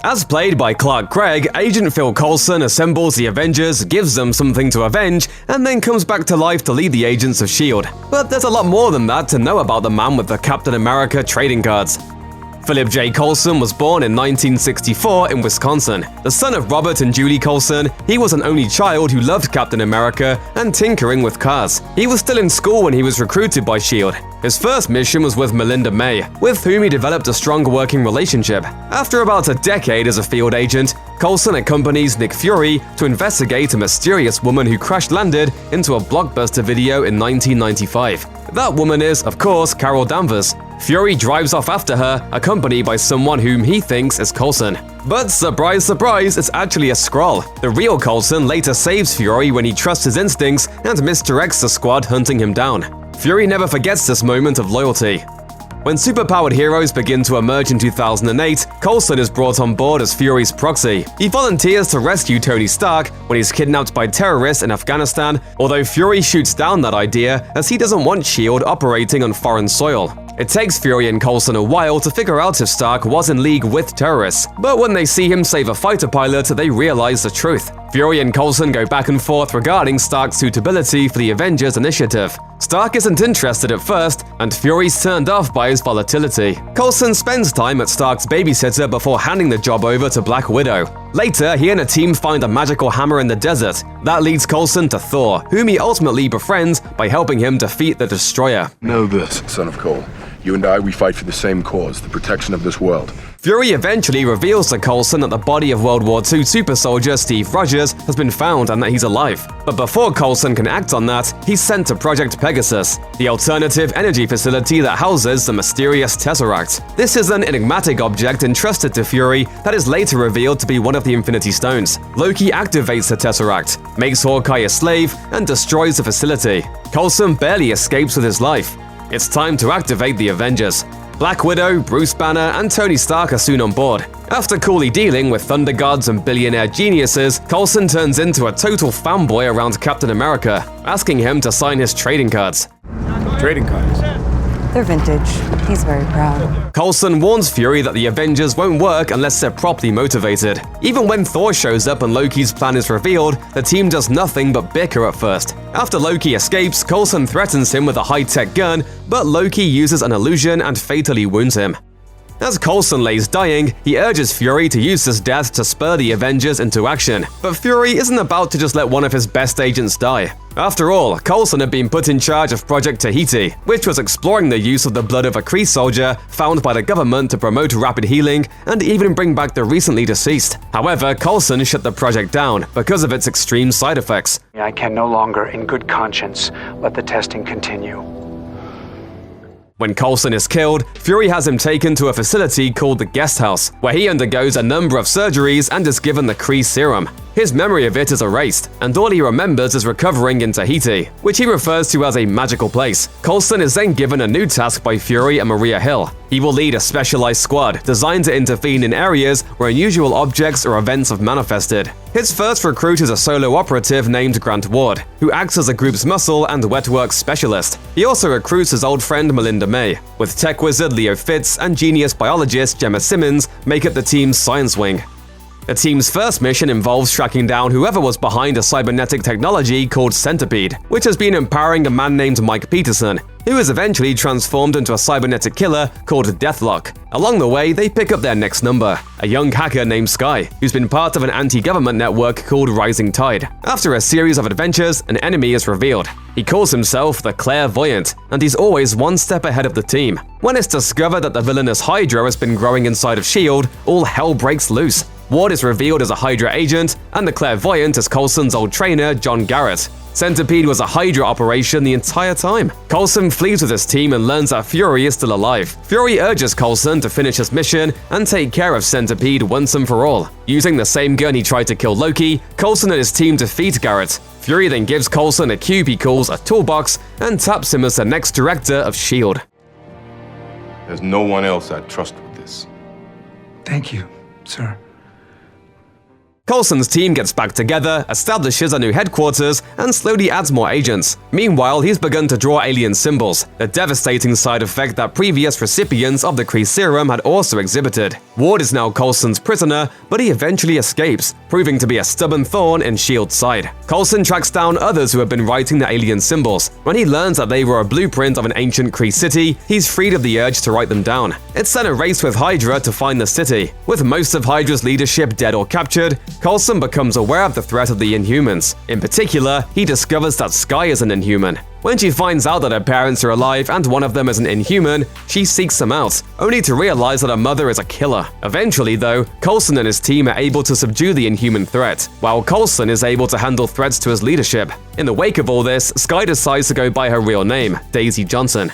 As played by Clark Gregg, Agent Phil Coulson assembles the Avengers, gives them something to avenge, and then comes back to life to lead the Agents of S.H.I.E.L.D. But there's a lot more than that to know about the man with the Captain America trading cards. Philip J. Coulson was born in 1964 in Wisconsin. The son of Robert and Julie Coulson, he was an only child who loved Captain America and tinkering with cars. He was still in school when he was recruited by S.H.I.E.L.D. His first mission was with Melinda May, with whom he developed a strong working relationship. After about a decade as a field agent, Coulson accompanies Nick Fury to investigate a mysterious woman who crash-landed into a blockbuster video in 1995. That woman is, of course, Carol Danvers. Fury drives off after her, accompanied by someone whom he thinks is Coulson. But surprise, surprise, it's actually a Skrull. The real Coulson later saves Fury when he trusts his instincts and misdirects the squad hunting him down. Fury never forgets this moment of loyalty. When superpowered heroes begin to emerge in 2008, Coulson is brought on board as Fury's proxy. He volunteers to rescue Tony Stark when he's kidnapped by terrorists in Afghanistan, although Fury shoots down that idea as he doesn't want S.H.I.E.L.D. operating on foreign soil. It takes Fury and Coulson a while to figure out if Stark was in league with terrorists, but when they see him save a fighter pilot, they realize the truth. Fury and Coulson go back and forth regarding Stark's suitability for the Avengers initiative. Stark isn't interested at first, and Fury's turned off by his volatility. Coulson spends time at Stark's babysitter before handing the job over to Black Widow. Later, he and a team find a magical hammer in the desert. That leads Coulson to Thor, whom he ultimately befriends by helping him defeat the Destroyer. Know this, son of Cole. You and I, we fight for the same cause, the protection of this world. Fury eventually reveals to Coulson that the body of World War II super soldier Steve Rogers has been found and that he's alive. But before Coulson can act on that, he's sent to Project Pegasus, the alternative energy facility that houses the mysterious Tesseract. This is an enigmatic object entrusted to Fury that is later revealed to be one of the Infinity Stones. Loki activates the Tesseract, makes Hawkeye a slave, and destroys the facility. Coulson barely escapes with his life. It's time to activate the Avengers. Black Widow, Bruce Banner, and Tony Stark are soon on board. After coolly dealing with thunder gods and billionaire geniuses, Coulson turns into a total fanboy around Captain America, asking him to sign his trading cards. Trading cards? They're vintage. He's very proud. Coulson warns Fury that the Avengers won't work unless they're properly motivated. Even when Thor shows up and Loki's plan is revealed, the team does nothing but bicker at first. After Loki escapes, Coulson threatens him with a high-tech gun, but Loki uses an illusion and fatally wounds him. As Coulson lays dying, he urges Fury to use his death to spur the Avengers into action. But Fury isn't about to just let one of his best agents die. After all, Coulson had been put in charge of Project Tahiti, which was exploring the use of the blood of a Kree soldier found by the government to promote rapid healing and even bring back the recently deceased. However, Coulson shut the project down because of its extreme side effects. I can no longer, in good conscience, let the testing continue. When Coulson is killed, Fury has him taken to a facility called the Guest House, where he undergoes a number of surgeries and is given the Kree serum. His memory of it is erased, and all he remembers is recovering in Tahiti, which he refers to as a magical place. Coulson is then given a new task by Fury and Maria Hill. He will lead a specialized squad designed to intervene in areas where unusual objects or events have manifested. His first recruit is a solo operative named Grant Ward, who acts as the group's muscle and wetworks specialist. He also recruits his old friend Melinda May, with tech wizard Leo Fitz and genius biologist Gemma Simmons make up the team's science wing. The team's first mission involves tracking down whoever was behind a cybernetic technology called Centipede, which has been empowering a man named Mike Peterson, who is eventually transformed into a cybernetic killer called Deathlock. Along the way, they pick up their next number, a young hacker named Sky, who's been part of an anti-government network called Rising Tide. After a series of adventures, an enemy is revealed. He calls himself the Clairvoyant, and he's always one step ahead of the team. When it's discovered that the villainous HYDRA has been growing inside of S.H.I.E.L.D., all hell breaks loose. Ward is revealed as a HYDRA agent, and the Clairvoyant is Coulson's old trainer, John Garrett. Centipede was a HYDRA operation the entire time. Coulson flees with his team and learns that Fury is still alive. Fury urges Coulson to finish his mission and take care of Centipede once and for all. Using the same gun he tried to kill Loki, Coulson and his team defeat Garrett. Fury then gives Coulson a cube he calls a toolbox and taps him as the next director of S.H.I.E.L.D. There's no one else I'd trust with this. Thank you, sir. Coulson's team gets back together, establishes a new headquarters, and slowly adds more agents. Meanwhile, he's begun to draw alien symbols, a devastating side effect that previous recipients of the Kree serum had also exhibited. Ward is now Coulson's prisoner, but he eventually escapes, proving to be a stubborn thorn in S.H.I.E.L.D's side. Coulson tracks down others who have been writing the alien symbols. When he learns that they were a blueprint of an ancient Kree city, he's freed of the urge to write them down. It's then a race with HYDRA to find the city. With most of HYDRA's leadership dead or captured, Coulson becomes aware of the threat of the Inhumans. In particular, he discovers that Skye is an Inhuman. When she finds out that her parents are alive and one of them is an Inhuman, she seeks them out, only to realize that her mother is a killer. Eventually, though, Coulson and his team are able to subdue the Inhuman threat, while Coulson is able to handle threats to his leadership. In the wake of all this, Skye decides to go by her real name, Daisy Johnson.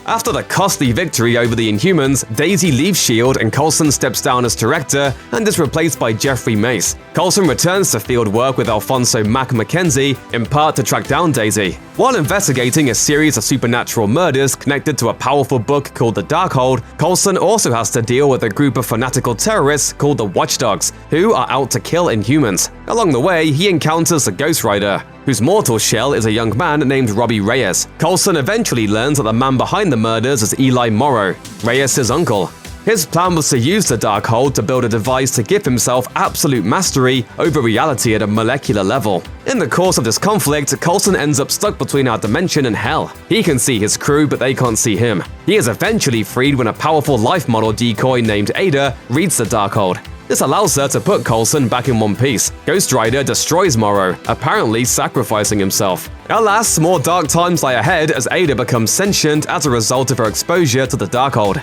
After the costly victory over the Inhumans, Daisy leaves S.H.I.E.L.D. and Coulson steps down as director and is replaced by Jeffrey Mace. Coulson returns to field work with Alfonso Mack Mackenzie, in part to track down Daisy. While investigating a series of supernatural murders connected to a powerful book called the Darkhold, Coulson also has to deal with a group of fanatical terrorists called the Watchdogs, who are out to kill Inhumans. Along the way, he encounters the Ghost Rider, whose mortal shell is a young man named Robbie Reyes. Coulson eventually learns that the man behind the murders is Eli Morrow, Reyes' uncle. His plan was to use the Darkhold to build a device to give himself absolute mastery over reality at a molecular level. In the course of this conflict, Coulson ends up stuck between our dimension and hell. He can see his crew, but they can't see him. He is eventually freed when a powerful life model decoy named Ada reads the Darkhold. This allows her to put Coulson back in one piece. Ghost Rider destroys Morrow, apparently sacrificing himself. Alas, more dark times lie ahead as Ada becomes sentient as a result of her exposure to the Darkhold.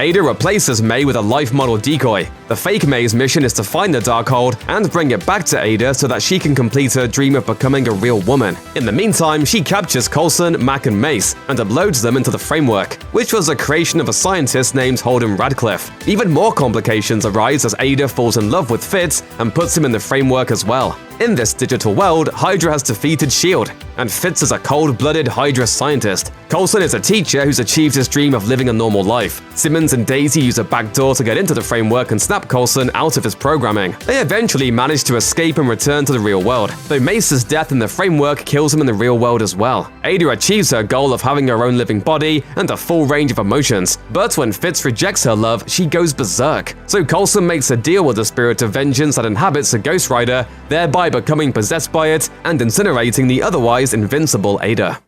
Ada replaces May with a life model decoy. The fake May's mission is to find the Darkhold and bring it back to Ada so that she can complete her dream of becoming a real woman. In the meantime, she captures Coulson, Mack, and Mace and uploads them into the framework, which was a creation of a scientist named Holden Radcliffe. Even more complications arise as Ada falls in love with Fitz and puts him in the framework as well. In this digital world, HYDRA has defeated S.H.I.E.L.D., and Fitz is a cold-blooded HYDRA scientist. Coulson is a teacher who's achieved his dream of living a normal life. Simmons and Daisy use a backdoor to get into the framework and snap Coulson out of his programming. They eventually manage to escape and return to the real world, though Mace's death in the framework kills him in the real world as well. Ada achieves her goal of having her own living body and a full range of emotions, but when Fitz rejects her love, she goes berserk. So Coulson makes a deal with the spirit of vengeance that inhabits the Ghost Rider, thereby becoming possessed by it and incinerating the otherwise invincible Ada.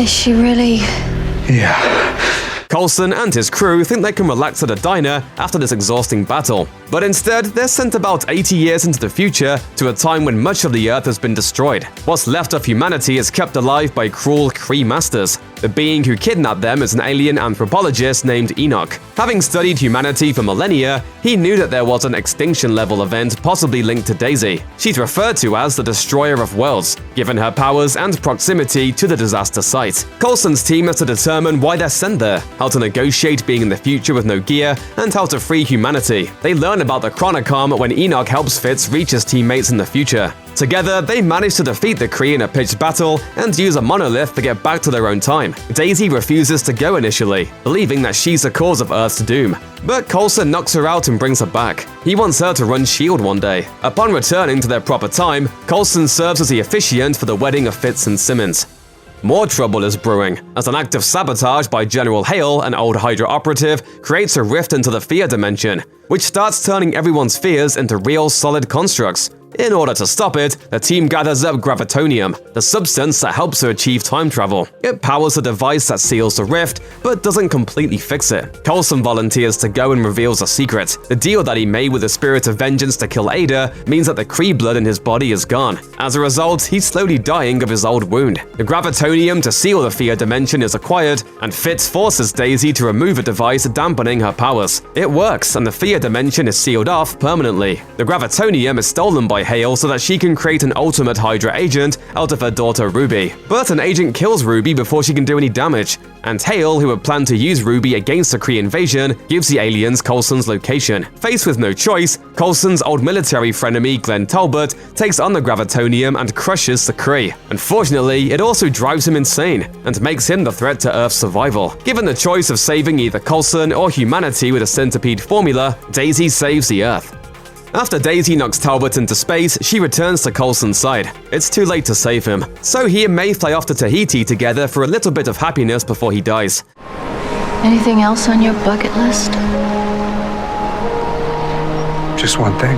Is she really? Yeah. Coulson and his crew think they can relax at a diner after this exhausting battle, but instead they're sent about 80 years into the future to a time when much of the Earth has been destroyed. What's left of humanity is kept alive by cruel Kree masters. The being who kidnapped them is an alien anthropologist named Enoch. Having studied humanity for millennia, he knew that there was an extinction-level event possibly linked to Daisy. She's referred to as the Destroyer of Worlds, given her powers and proximity to the disaster site. Coulson's team has to determine why they're sent there, how to negotiate being in the future with no gear, and how to free humanity. They learn about the Chronicom when Enoch helps Fitz reach his teammates in the future. Together, they manage to defeat the Kree in a pitched battle and use a monolith to get back to their own time. Daisy refuses to go initially, believing that she's the cause of Earth's doom. But Coulson knocks her out and brings her back. He wants her to run S.H.I.E.L.D. one day. Upon returning to their proper time, Coulson serves as the officiant for the wedding of Fitz and Simmons. More trouble is brewing, as an act of sabotage by General Hale, an old HYDRA operative, creates a rift into the fear dimension, which starts turning everyone's fears into real solid constructs. In order to stop it, the team gathers up gravitonium, the substance that helps her achieve time travel. It powers the device that seals the rift, but doesn't completely fix it. Coulson volunteers to go and reveals a secret. The deal that he made with the spirit of vengeance to kill Ada means that the Kree blood in his body is gone. As a result, he's slowly dying of his old wound. The gravitonium to seal the fear dimension is acquired, and Fitz forces Daisy to remove a device dampening her powers. It works, and the fear dimension is sealed off permanently. The gravitonium is stolen by Hale so that she can create an ultimate HYDRA agent out of her daughter Ruby. But an agent kills Ruby before she can do any damage, and Hale, who had planned to use Ruby against the Kree invasion, gives the aliens Coulson's location. Faced with no choice, Coulson's old military frenemy Glenn Talbot takes on the gravitonium and crushes the Kree. Unfortunately, it also drives him insane and makes him the threat to Earth's survival. Given the choice of saving either Coulson or humanity with a centipede formula, Daisy saves the Earth. After Daisy knocks Talbot into space, she returns to Coulson's side. It's too late to save him, so he and May fly off to Tahiti together for a little bit of happiness before he dies. Anything else on your bucket list? Just one thing.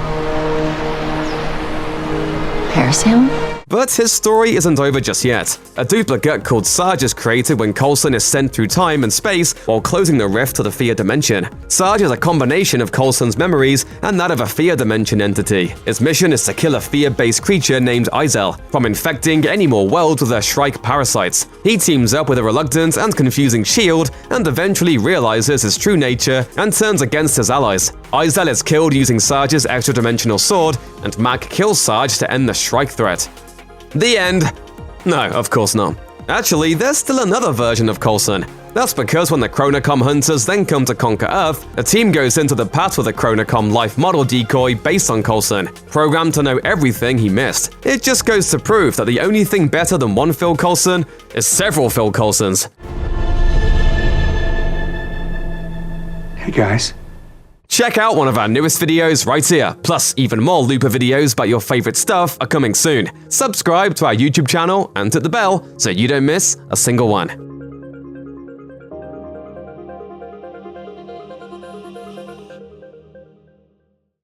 Parasailing? But his story isn't over just yet. A duplicate called Sarge is created when Coulson is sent through time and space while closing the rift to the Fear Dimension. Sarge is a combination of Coulson's memories and that of a Fear Dimension entity. Its mission is to kill a fear-based creature named HYDRA from infecting any more worlds with their Shrike parasites. He teams up with a reluctant and confusing S.H.I.E.L.D. and eventually realizes his true nature and turns against his allies. HYDRA is killed using Sarge's extra-dimensional sword, and Mac kills Sarge to end the Shrike threat. The end. No, of course not. Actually, there's still another version of Coulson. That's because when the Chronocom hunters then come to conquer Earth, a team goes into the past with a Chronocom life model decoy based on Coulson, programmed to know everything he missed. It just goes to prove that the only thing better than one Phil Coulson is several Phil Coulsons. Hey guys. Check out one of our newest videos right here, plus even more Looper videos about your favorite stuff are coming soon. Subscribe to our YouTube channel and hit the bell so you don't miss a single one.